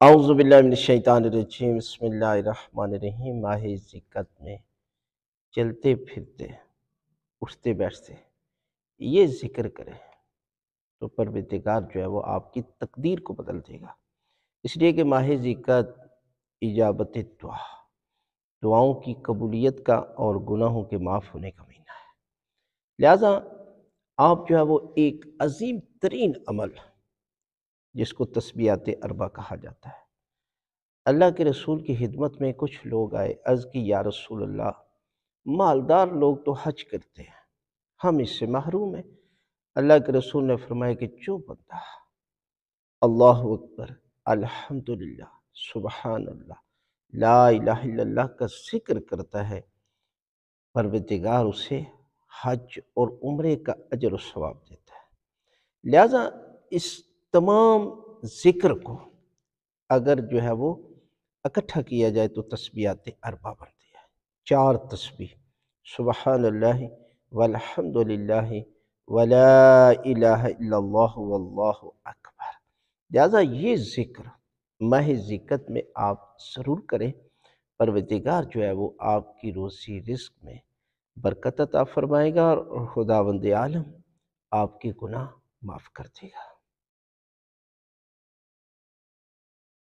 اعوذ باللہ من الشیطان الرجیم، بسم اللہ الرحمن الرحیم۔ ماہ ذکر میں چلتے پھرتے اٹھتے بیٹھتے یہ ذکر کریں تو پروردگار جو ہے وہ آپ کی تقدیر کو بدل دے گا، اس لیے کہ ماہ ذکر اجابت دعاؤں کی قبولیت کا اور گناہوں کے معاف ہونے کا مہینہ ہے۔ لہٰذا آپ جو ہے وہ ایک عظیم ترین عمل جس کو تسبیحات اربع کہا جاتا ہے، اللہ کے رسول کی خدمت میں کچھ لوگ آئے، عرض کی یا رسول اللہ، مالدار لوگ تو حج کرتے ہیں، ہم اس سے محروم ہیں۔ اللہ کے رسول نے فرمایا کہ جو بندہ اللہ اکبر، الحمدللہ، سبحان اللہ، لا الہ الا اللہ کا ذکر کرتا ہے، پروردگار اسے حج اور عمرے کا اجر و ثواب دیتا ہے۔ لہٰذا اس تمام ذکر کو اگر جو ہے وہ اکٹھا کیا جائے تو تسبیحات اربع بنتی ہے۔ 4 تسبیح، سبحان اللہ والحمدللہ ولا الہ الا اللہ واللہ اکبر۔ لہٰذا یہ ذکر ماہ ذکر میں آپ ضرور کریں، پروردگار جو ہے وہ آپ کی روزی رزق میں برکت عطا فرمائے گا اور خداوند عالم آپ کے گناہ معاف کر دے گا۔